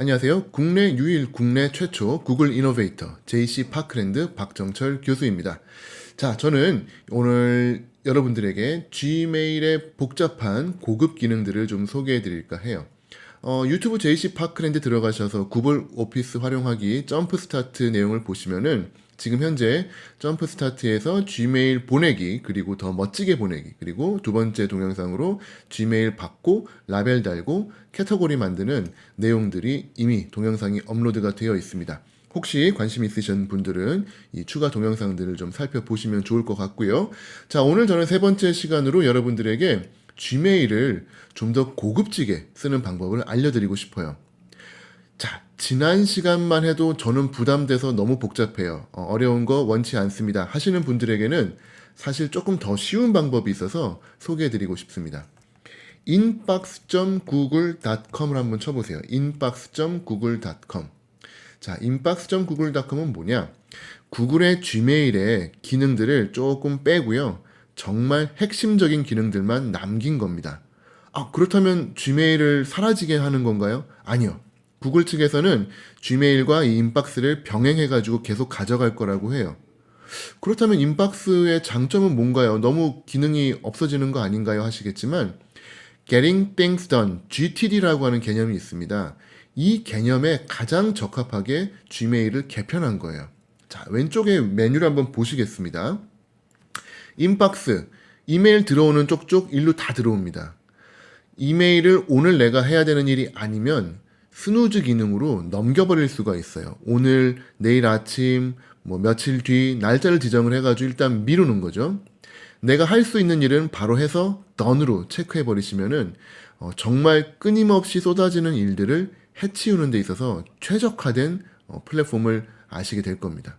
안녕하세요. 국내 유일, 국내 최초 구글 이노베이터 JC 파크랜드 박정철 교수입니다. 자, 저는 오늘 여러분들에게 Gmail의 복잡한 고급 기능들을 좀 소개해 드릴까 해요. 유튜브 JC 파크랜드 들어가셔서 구글 오피스 활용하기 점프 스타트 내용을 보시면은 지금 현재 점프 스타트에서 Gmail 보내기, 그리고 더 멋지게 보내기, 그리고 두 번째 동영상으로 Gmail 받고 라벨 달고 캐터고리 만드는 내용들이 이미 동영상이 업로드가 되어 있습니다. 혹시 관심 있으신 분들은 이 추가 동영상들을 좀 살펴보시면 좋을 것 같고요. 자, 오늘 저는 세 번째 시간으로 여러분들에게 Gmail을 좀 더 고급지게 쓰는 방법을 알려드리고 싶어요. 자, 지난 시간만 해도 저는 부담돼서 너무 복잡해요. 어려운 거 원치 않습니다 하시는 분들에게는 사실 조금 더 쉬운 방법이 있어서 소개해드리고 싶습니다. inbox.google.com을 한번 쳐보세요. inbox.google.com. 자, inbox.google.com은 뭐냐? 구글의 Gmail의 기능들을 조금 빼고요. 정말 핵심적인 기능들만 남긴 겁니다. 그렇다면 Gmail을 사라지게 하는 건가요? 아니요. 구글 측에서는 Gmail과 이 인박스를 병행해가지고 계속 가져갈 거라고 해요. 그렇다면 인박스의 장점은 뭔가요? 너무 기능이 없어지는 거 아닌가요? 하시겠지만 Getting Things Done, GTD라고 하는 개념이 있습니다. 이 개념에 가장 적합하게 Gmail을 개편한 거예요. 자, 왼쪽에 메뉴를 한번 보시겠습니다. 인박스, 이메일 들어오는 쪽쪽 일로 다 들어옵니다. 이메일을 오늘 내가 해야 되는 일이 아니면 스누즈 기능으로 넘겨버릴 수가 있어요. 오늘, 내일 아침, 며칠 뒤 날짜를 지정을 해가지고 일단 미루는 거죠. 내가 할 수 있는 일은 바로 해서 done으로 체크해버리시면은 정말 끊임없이 쏟아지는 일들을 해치우는 데 있어서 최적화된 플랫폼을 아시게 될 겁니다.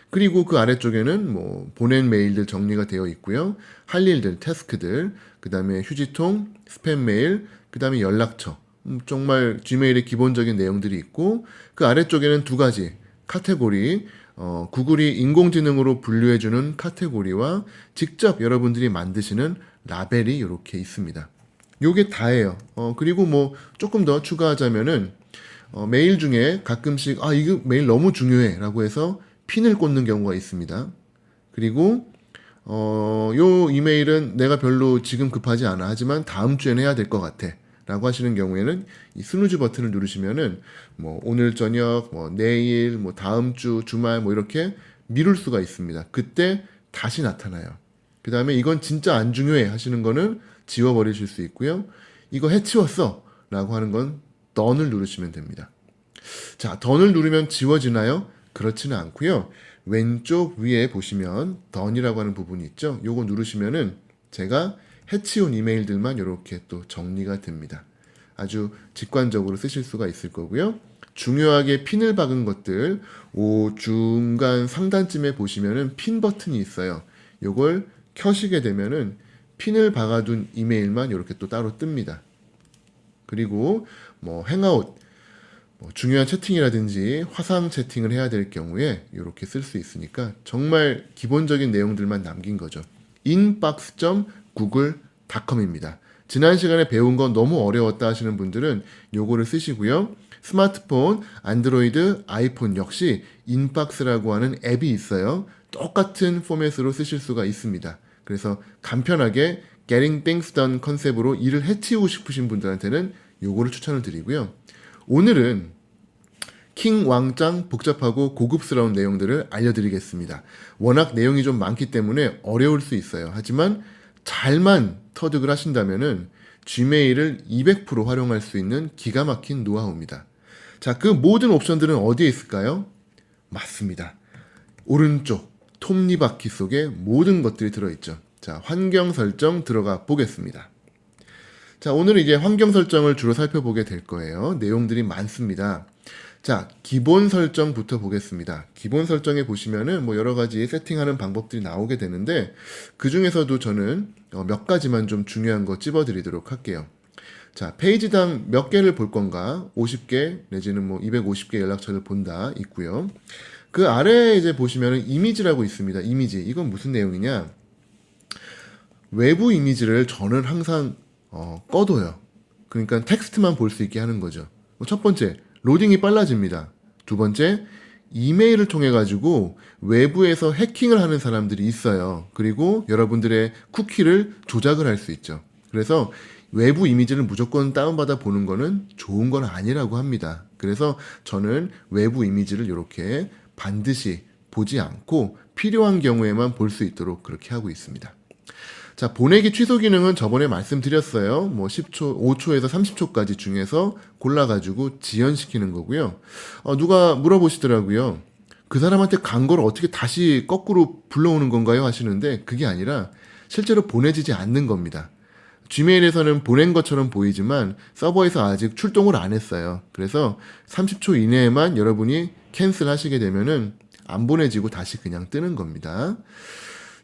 그리고 그 아래쪽에는 보낸 메일들 정리가 되어 있고요. 할 일들, 태스크들, 그 다음에 휴지통, 스팸 메일, 그 다음에 연락처. 정말 Gmail의 기본적인 내용들이 있고, 그 아래쪽에는 두 가지 카테고리, 구글이 인공지능으로 분류해주는 카테고리와 직접 여러분들이 만드시는 라벨이 이렇게 있습니다. 요게 다예요. 그리고 조금 더 추가하자면은 메일 중에 가끔씩 이거 메일 너무 중요해 라고 해서 핀을 꽂는 경우가 있습니다. 그리고 요 이메일은 내가 별로 지금 급하지 않아. 하지만 다음 주에는 해야 될 것 같아 라고 하시는 경우에는 이 스누즈 버튼을 누르시면은 오늘 저녁, 내일, 다음 주, 주말 이렇게 미룰 수가 있습니다. 그때 다시 나타나요. 그 다음에 이건 진짜 안 중요해 하시는 거는 지워버리실 수 있고요. 이거 해치웠어 라고 하는 건 done을 누르시면 됩니다. 자, done을 누르면 지워지나요? 그렇지는 않고요. 왼쪽 위에 보시면 done이라고 하는 부분이 있죠. 요거 누르시면은 제가 해치운 이메일들만 이렇게 또 정리가 됩니다. 아주 직관적으로 쓰실 수가 있을 거고요. 중요하게 핀을 박은 것들, 중간 상단쯤에 보시면은 핀 버튼이 있어요. 요걸 켜시게 되면은 핀을 박아둔 이메일만 이렇게 또 따로 뜹니다. 그리고 행아웃, 중요한 채팅이라든지 화상 채팅을 해야 될 경우에 이렇게 쓸 수 있으니까 정말 기본적인 내용들만 남긴 거죠. inbox.google.com입니다. 지난 시간에 배운 건 너무 어려웠다 하시는 분들은 요거를 쓰시고요. 스마트폰, 안드로이드, 아이폰 역시 인박스라고 하는 앱이 있어요. 똑같은 포맷으로 쓰실 수가 있습니다. 그래서 간편하게 Getting Things Done 컨셉으로 일을 해치우고 싶으신 분들한테는 요거를 추천을 드리고요. 오늘은 킹 왕짱 복잡하고 고급스러운 내용들을 알려드리겠습니다. 워낙 내용이 좀 많기 때문에 어려울 수 있어요. 하지만 잘만 터득을 하신다면은 Gmail을 200% 활용할 수 있는 기가 막힌 노하우입니다. 자, 그 모든 옵션들은 어디에 있을까요? 맞습니다. 오른쪽 톱니바퀴 속에 모든 것들이 들어있죠. 자, 환경 설정 들어가 보겠습니다. 자, 오늘은 이제 환경 설정을 주로 살펴보게 될 거예요. 내용들이 많습니다. 자, 기본 설정부터 보겠습니다. 기본 설정에 보시면은 여러 가지 세팅하는 방법들이 나오게 되는데 그 중에서도 저는 몇 가지만 좀 중요한 거 찝어드리도록 할게요. 자, 페이지당 몇 개를 볼 건가? 50개 내지는 250개 연락처를 본다 있고요. 그 아래에 이제 보시면은 이미지라고 있습니다. 이미지. 이건 무슨 내용이냐? 외부 이미지를 저는 항상 꺼둬요. 그러니까 텍스트만 볼 수 있게 하는 거죠. 첫 번째, 로딩이 빨라집니다. 두 번째, 이메일을 통해 가지고 외부에서 해킹을 하는 사람들이 있어요. 그리고 여러분들의 쿠키를 조작을 할 수 있죠. 그래서 외부 이미지를 무조건 다운받아 보는 거는 좋은 건 아니라고 합니다. 그래서 저는 외부 이미지를 이렇게 반드시 보지 않고 필요한 경우에만 볼 수 있도록 그렇게 하고 있습니다. 자, 보내기 취소 기능은 저번에 말씀드렸어요. 뭐 10초, 5초에서 30초까지 중에서 골라가지고 지연시키는 거고요. 누가 물어보시더라고요. 그 사람한테 간 거를 어떻게 다시 거꾸로 불러오는 건가요? 하시는데 그게 아니라 실제로 보내지지 않는 겁니다. 지메일에서는 보낸 것처럼 보이지만 서버에서 아직 출동을 안 했어요. 그래서 30초 이내에만 여러분이 캔슬 하시게 되면은 안 보내지고 다시 그냥 뜨는 겁니다.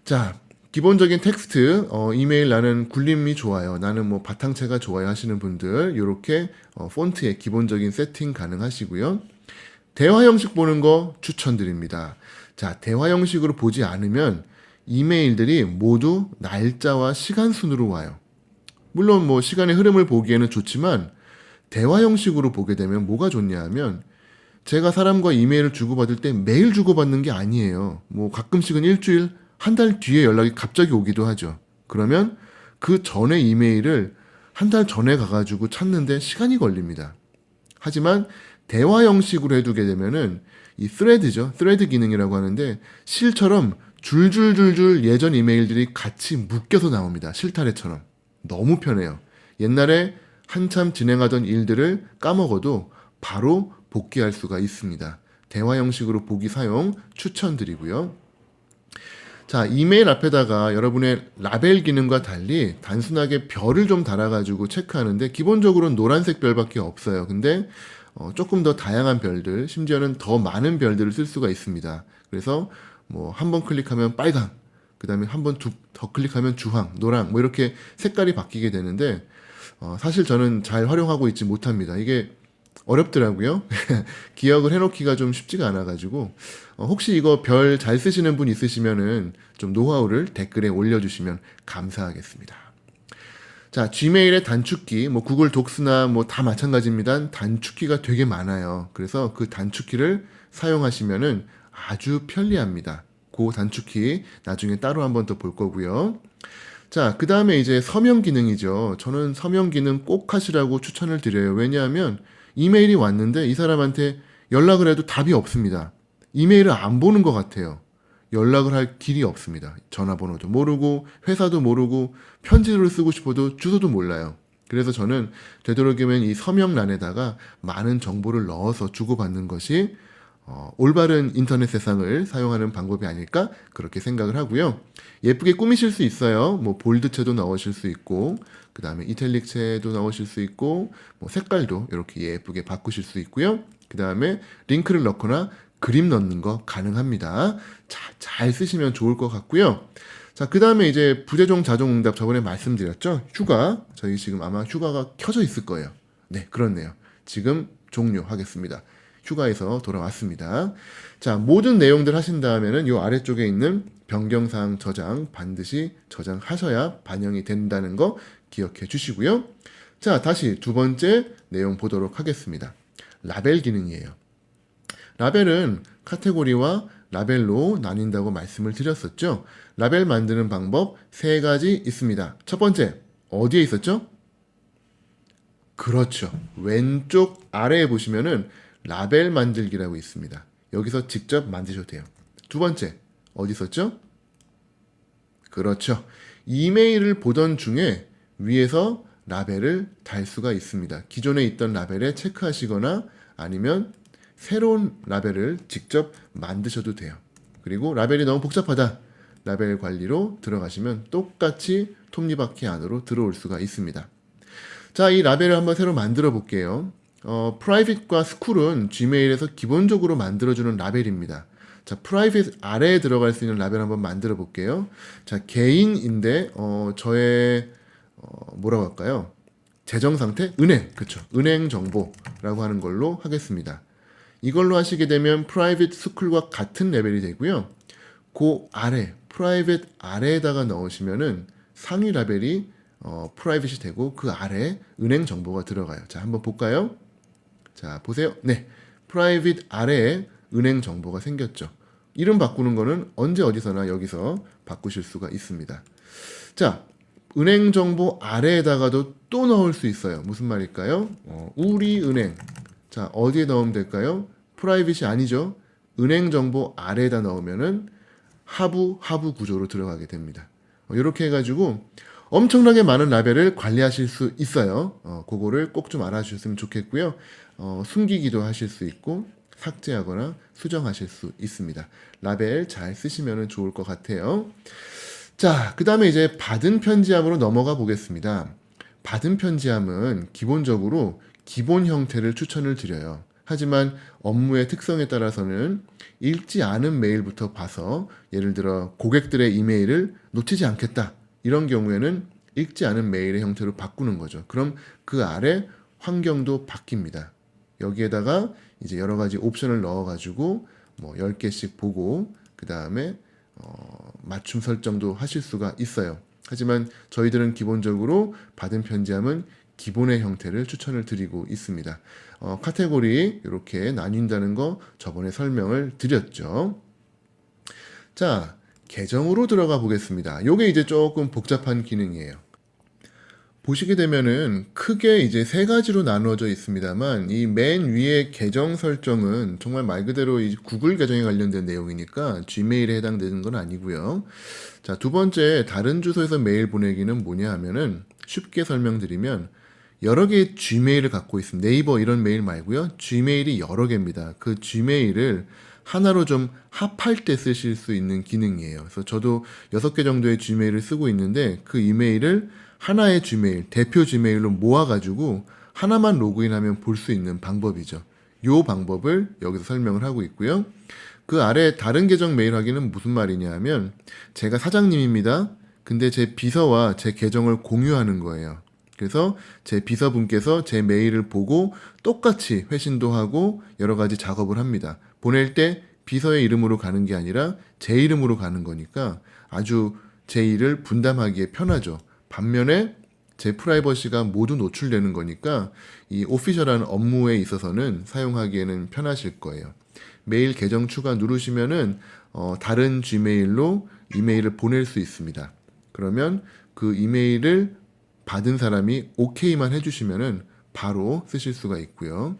자, 기본적인 텍스트, 이메일 나는 굴림이 좋아요. 나는 뭐 바탕체가 좋아요 하시는 분들, 이렇게 폰트의 기본적인 세팅 가능하시고요. 대화 형식 보는 거 추천드립니다. 자, 대화 형식으로 보지 않으면 이메일들이 모두 날짜와 시간 순으로 와요. 물론 뭐 시간의 흐름을 보기에는 좋지만 대화 형식으로 보게 되면 뭐가 좋냐 하면 제가 사람과 이메일을 주고받을 때 매일 주고받는 게 아니에요. 뭐 가끔씩은 일주일, 한 달 뒤에 연락이 갑자기 오기도 하죠. 그러면 그 전에 이메일을 한 달 전에 가가지고 찾는데 시간이 걸립니다. 하지만 대화 형식으로 해두게 되면은 이 스레드죠. 스레드 기능이라고 하는데 실처럼 줄줄줄줄 예전 이메일들이 같이 묶여서 나옵니다. 실타래처럼. 너무 편해요. 옛날에 한참 진행하던 일들을 까먹어도 바로 복귀할 수가 있습니다. 대화 형식으로 보기 사용 추천드리고요. 자, 이메일 앞에다가 여러분의 라벨 기능과 달리 단순하게 별을 좀 달아가지고 체크하는데 기본적으로는 노란색 별밖에 없어요. 근데 조금 더 다양한 별들, 심지어는 더 많은 별들을 쓸 수가 있습니다. 그래서 뭐 한 번 클릭하면 빨강, 그 다음에 한 번 더 클릭하면 주황, 노랑 뭐 이렇게 색깔이 바뀌게 되는데 사실 저는 잘 활용하고 있지 못합니다. 이게 어렵더라고요. 기억을 해놓기가 좀 쉽지가 않아가지고 혹시 이거 별 잘 쓰시는 분 있으시면은 좀 노하우를 댓글에 올려주시면 감사하겠습니다. 자, 지메일의 단축키, 뭐 구글 독스나 뭐 다 마찬가지입니다. 단축키가 되게 많아요. 그래서 그 단축키를 사용하시면은 아주 편리합니다. 그 단축키 나중에 따로 한번 더 볼 거고요. 자, 그 다음에 이제 서명 기능이죠. 저는 서명 기능 꼭 하시라고 추천을 드려요. 왜냐하면 이메일이 왔는데 이 사람한테 연락을 해도 답이 없습니다. 이메일을 안 보는 것 같아요. 연락을 할 길이 없습니다. 전화번호도 모르고 회사도 모르고 편지를 쓰고 싶어도 주소도 몰라요. 그래서 저는 되도록이면 이 서명란에다가 많은 정보를 넣어서 주고받는 것이 올바른 인터넷 세상을 사용하는 방법이 아닐까 그렇게 생각을 하고요. 예쁘게 꾸미실 수 있어요. 뭐 볼드체도 넣으실 수 있고 그 다음에 이탈릭체도 넣으실 수 있고 뭐 색깔도 이렇게 예쁘게 바꾸실 수 있고요. 그 다음에 링크를 넣거나 그림 넣는 거 가능합니다. 자, 잘 쓰시면 좋을 것 같고요. 자, 그 다음에 이제 부재중 자동응답 저번에 말씀드렸죠. 휴가, 저희 지금 아마 휴가가 켜져 있을 거예요. 네, 그렇네요. 지금 종료하겠습니다. 휴가에서 돌아왔습니다. 자, 모든 내용들 하신 다음에는 이 아래쪽에 있는 변경사항 저장 반드시 저장하셔야 반영이 된다는 거 기억해 주시고요. 자, 다시 두 번째 내용 보도록 하겠습니다. 라벨 기능이에요. 라벨은 카테고리와 라벨로 나뉜다고 말씀을 드렸었죠. 라벨 만드는 방법 세 가지 있습니다. 첫 번째, 어디에 있었죠? 그렇죠. 왼쪽 아래에 보시면은 라벨 만들기라고 있습니다. 여기서 직접 만드셔도 돼요. 두 번째, 어디 있었죠? 그렇죠. 이메일을 보던 중에 위에서 라벨을 달 수가 있습니다. 기존에 있던 라벨에 체크하시거나 아니면 새로운 라벨을 직접 만드셔도 돼요. 그리고 라벨이 너무 복잡하다. 라벨 관리로 들어가시면 똑같이 톱니바퀴 안으로 들어올 수가 있습니다. 자, 이 라벨을 한번 새로 만들어 볼게요. 프라이빗과 스쿨은 지메일에서 기본적으로 만들어주는 라벨입니다. 자, 프라이빗 아래에 들어갈 수 있는 라벨 한번 만들어 볼게요. 자, 개인인데, 저의, 뭐라고 할까요? 재정 상태? 은행. 그쵸. 은행 정보라고 하는 걸로 하겠습니다. 이걸로 하시게 되면 프라이빗 스쿨과 같은 레벨이 되고요. 그 아래, 프라이빗 아래에다가 넣으시면은 상위 라벨이 프라이빗이 되고 그 아래 은행 정보가 들어가요. 자, 한번 볼까요? 자, 보세요. 네. private 아래에 은행 정보가 생겼죠. 이름 바꾸는 거는 언제 어디서나 여기서 바꾸실 수가 있습니다. 자, 은행 정보 아래에다가도 또 넣을 수 있어요. 무슨 말일까요? 우리은행. 자, 어디에 넣으면 될까요? 프라이빗이 아니죠. 은행 정보 아래에다 넣으면은 하부 구조로 들어가게 됩니다. 이렇게 해가지고 엄청나게 많은 라벨을 관리하실 수 있어요. 그거를 꼭 좀 알아주셨으면 좋겠고요. 숨기기도 하실 수 있고 삭제하거나 수정하실 수 있습니다. 라벨 잘 쓰시면 좋을 것 같아요. 자, 그 다음에 이제 받은 편지함으로 넘어가 보겠습니다. 받은 편지함은 기본적으로 기본 형태를 추천을 드려요. 하지만 업무의 특성에 따라서는 읽지 않은 메일부터 봐서 예를 들어 고객들의 이메일을 놓치지 않겠다. 이런 경우에는 읽지 않은 메일의 형태로 바꾸는 거죠. 그럼 그 아래 환경도 바뀝니다. 여기에다가 이제 여러 가지 옵션을 넣어가지고 뭐 10개씩 보고 그 다음에 맞춤 설정도 하실 수가 있어요. 하지만 저희들은 기본적으로 받은 편지함은 기본의 형태를 추천을 드리고 있습니다. 카테고리 이렇게 나뉜다는 거 저번에 설명을 드렸죠. 자, 계정으로 들어가 보겠습니다. 요게 이제 조금 복잡한 기능이에요. 보시게 되면은 크게 이제 세 가지로 나누어져 있습니다만 이 맨 위에 계정 설정은 정말 말 그대로 이 구글 계정에 관련된 내용이니까 Gmail에 해당되는 건 아니고요. 자, 두 번째 다른 주소에서 메일 보내기는 뭐냐 하면은 쉽게 설명드리면 여러 개의 Gmail을 갖고 있습니다. 네이버 이런 메일 말고요. Gmail이 여러 개입니다. 그 Gmail을 하나로 좀 합할 때 쓰실 수 있는 기능이에요. 그래서 저도 6개 정도의 Gmail을 쓰고 있는데 그 이메일을 하나의 Gmail, 대표 Gmail로 모아가지고 하나만 로그인하면 볼 수 있는 방법이죠. 이 방법을 여기서 설명을 하고 있고요. 그 아래 다른 계정 메일 확인은 무슨 말이냐 하면 제가 사장님입니다. 근데 제 비서와 제 계정을 공유하는 거예요. 그래서 제 비서분께서 제 메일을 보고 똑같이 회신도 하고 여러 가지 작업을 합니다. 보낼 때 비서의 이름으로 가는 게 아니라 제 이름으로 가는 거니까 아주 제 일을 분담하기에 편하죠. 반면에 제 프라이버시가 모두 노출되는 거니까 이 오피셜한 업무에 있어서는 사용하기에는 편하실 거예요. 메일 계정 추가 누르시면은 다른 Gmail로 이메일을 보낼 수 있습니다. 그러면 그 이메일을 받은 사람이 OK만 해주시면은 바로 쓰실 수가 있고요.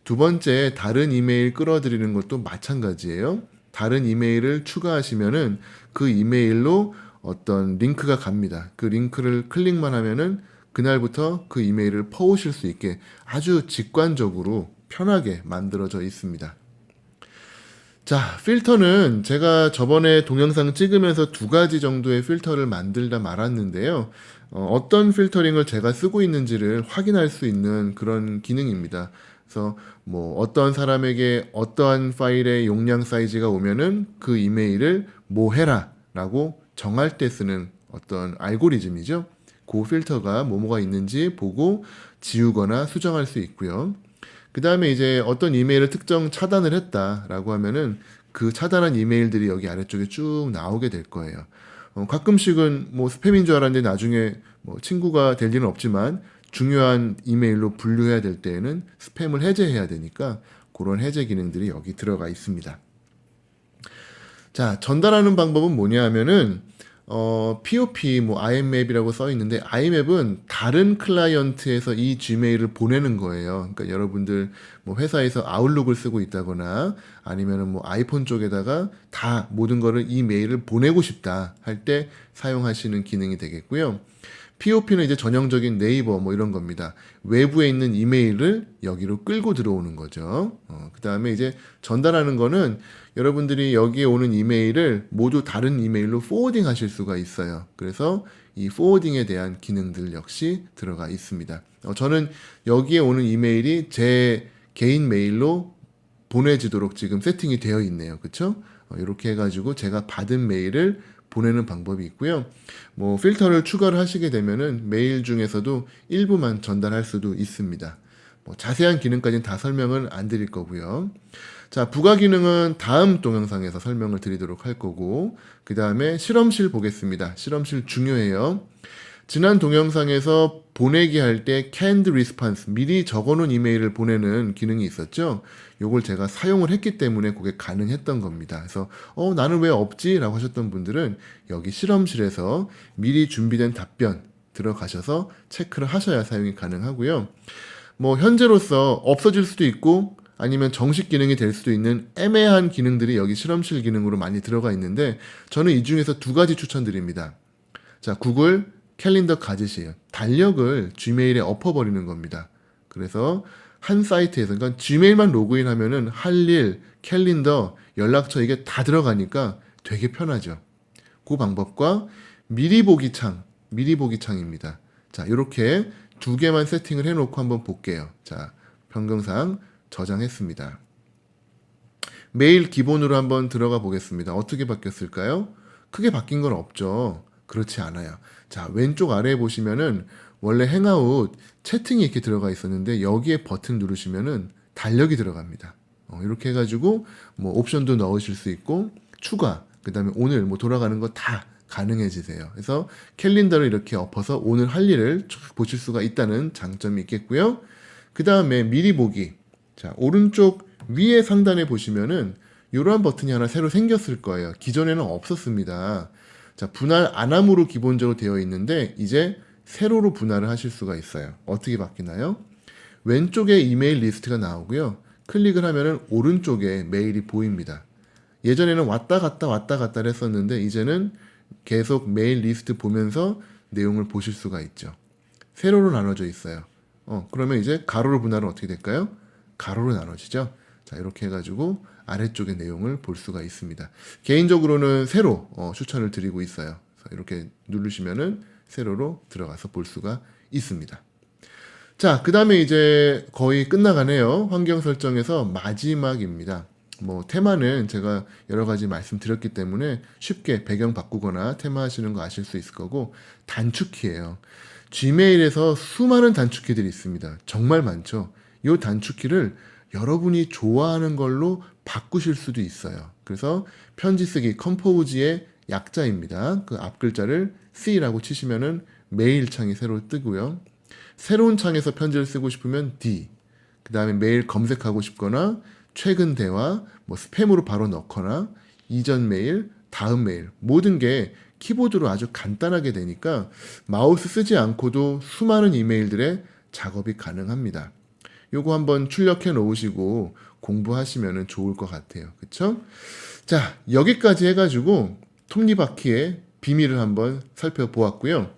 두 번째, 다른 이메일 끌어들이는 것도 마찬가지예요. 다른 이메일을 추가하시면은 그 이메일로 어떤 링크가 갑니다. 그 링크를 클릭만 하면은 그날부터 그 이메일을 퍼오실 수 있게 아주 직관적으로 편하게 만들어져 있습니다. 자, 필터는 제가 저번에 동영상 찍으면서 2가지 정도의 필터를 만들다 말았는데요. 어떤 필터링을 제가 쓰고 있는지를 확인할 수 있는 그런 기능입니다. 그래서 뭐 어떤 사람에게 어떠한 파일의 용량 사이즈가 오면은 그 이메일을 뭐 해라 라고 정할 때 쓰는 어떤 알고리즘이죠. 그 필터가 뭐뭐가 있는지 보고 지우거나 수정할 수 있고요. 그 다음에 이제 어떤 이메일을 특정 차단을 했다라고 하면은 그 차단한 이메일들이 여기 아래쪽에 쭉 나오게 될 거예요. 가끔씩은 뭐 스팸인 줄 알았는데 나중에 뭐 친구가 될 일은 없지만 중요한 이메일로 분류해야 될 때에는 스팸을 해제해야 되니까 그런 해제 기능들이 여기 들어가 있습니다. 자, 전달하는 방법은 뭐냐 하면은 POP, 뭐 IMAP이라고 써 있는데 IMAP은 다른 클라이언트에서 이 Gmail을 보내는 거예요. 그러니까 여러분들 뭐 회사에서 아웃룩을 쓰고 있다거나 아니면은 뭐 아이폰 쪽에다가 다 모든 거를 이 메일을 보내고 싶다 할 때 사용하시는 기능이 되겠고요. POP는 이제 전형적인 네이버 뭐 이런 겁니다. 외부에 있는 이메일을 여기로 끌고 들어오는 거죠. 그 다음에 이제 전달하는 거는 여러분들이 여기에 오는 이메일을 모두 다른 이메일로 포워딩 하실 수가 있어요. 그래서 이 포워딩에 대한 기능들 역시 들어가 있습니다. 저는 여기에 오는 이메일이 제 개인 메일로 보내지도록 지금 세팅이 되어 있네요. 그쵸? 이렇게 해가지고 제가 받은 메일을 보내는 방법이 있고요. 뭐 필터를 추가를 하시게 되면은 메일 중에서도 일부만 전달할 수도 있습니다. 뭐 자세한 기능까지는 다 설명을 안 드릴 거고요. 자, 부가 기능은 다음 동영상에서 설명을 드리도록 할 거고, 그 다음에 실험실 보겠습니다. 실험실 중요해요. 지난 동영상에서 보내기 할 때 canned response, 미리 적어놓은 이메일을 보내는 기능이 있었죠. 요걸 제가 사용을 했기 때문에 그게 가능했던 겁니다. 그래서 나는 왜 없지? 라고 하셨던 분들은 여기 실험실에서 미리 준비된 답변 들어가셔서 체크를 하셔야 사용이 가능하고요. 뭐 현재로서 없어질 수도 있고 아니면 정식 기능이 될 수도 있는 애매한 기능들이 여기 실험실 기능으로 많이 들어가 있는데 저는 이 중에서 두 가지 추천드립니다. 자, 구글 캘린더 가짓이에요. 달력을 지메일에 엎어버리는 겁니다. 그래서 한 사이트에서, 그러니까 지메일만 로그인하면은 할 일, 캘린더, 연락처 이게 다 들어가니까 되게 편하죠. 그 방법과 미리 보기 창입니다. 자, 이렇게 두 개만 세팅을 해놓고 한번 볼게요. 자, 변경사항 저장했습니다. 메일 기본으로 한번 들어가 보겠습니다. 어떻게 바뀌었을까요? 크게 바뀐 건 없죠. 그렇지 않아요. 자, 왼쪽 아래에 보시면은 원래 행아웃 채팅이 이렇게 들어가 있었는데 여기에 버튼 누르시면은 달력이 들어갑니다. 이렇게 해가지고 뭐 옵션도 넣으실 수 있고 추가, 그 다음에 오늘 뭐 돌아가는 거 다 가능해지세요. 그래서 캘린더를 이렇게 엎어서 오늘 할 일을 쫙 보실 수가 있다는 장점이 있겠고요. 그 다음에 미리 보기. 자, 오른쪽 위에 상단에 보시면은 이러한 버튼이 하나 새로 생겼을 거예요. 기존에는 없었습니다. 자, 분할 안함으로 기본적으로 되어 있는데 이제 세로로 분할을 하실 수가 있어요. 어떻게 바뀌나요? 왼쪽에 이메일 리스트가 나오고요. 클릭을 하면은 오른쪽에 메일이 보입니다. 예전에는 왔다 갔다 했었는데 이제는 계속 메일 리스트 보면서 내용을 보실 수가 있죠. 세로로 나눠져 있어요. 그러면 이제 가로로 분할은 어떻게 될까요? 가로로 나눠지죠. 자, 이렇게 해가지고 아래쪽의 내용을 볼 수가 있습니다. 개인적으로는 세로 추천을 드리고 있어요. 이렇게 누르시면은 세로로 들어가서 볼 수가 있습니다. 자, 그 다음에 이제 거의 끝나가네요. 환경 설정에서 마지막입니다. 뭐 테마는 제가 여러 가지 말씀드렸기 때문에 쉽게 배경 바꾸거나 테마 하시는 거 아실 수 있을 거고, 단축키예요. 지메일에서 수많은 단축키들이 있습니다. 정말 많죠. 이 단축키를 여러분이 좋아하는 걸로 바꾸실 수도 있어요. 그래서 편지 쓰기 컴포즈의 약자입니다. 그 앞 글자를 C라고 치시면은 메일 창이 새로 뜨고요. 새로운 창에서 편지를 쓰고 싶으면 D. 그 다음에 메일 검색하고 싶거나 최근 대화, 뭐 스팸으로 바로 넣거나 이전 메일, 다음 메일 모든 게 키보드로 아주 간단하게 되니까 마우스 쓰지 않고도 수많은 이메일들의 작업이 가능합니다. 요거 한번 출력해 놓으시고 공부하시면 좋을 것 같아요. 그쵸? 자, 여기까지 해가지고 톱니바퀴의 비밀을 한번 살펴보았고요.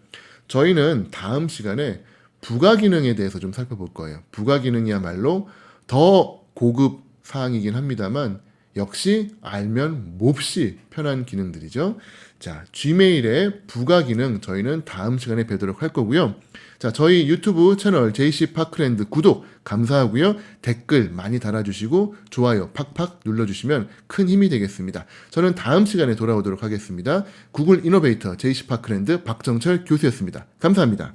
저희는 다음 시간에 부가 기능에 대해서 좀 살펴볼 거예요. 부가 기능이야말로 더 고급 사항이긴 합니다만 역시 알면 몹시 편한 기능들이죠. 자, 지메일의 부가 기능 저희는 다음 시간에 뵈도록 할 거고요. 자, 저희 유튜브 채널 JC 파크랜드 구독 감사하고요. 댓글 많이 달아주시고 좋아요 팍팍 눌러주시면 큰 힘이 되겠습니다. 저는 다음 시간에 돌아오도록 하겠습니다. 구글 이노베이터 JC 파크랜드 박정철 교수였습니다. 감사합니다.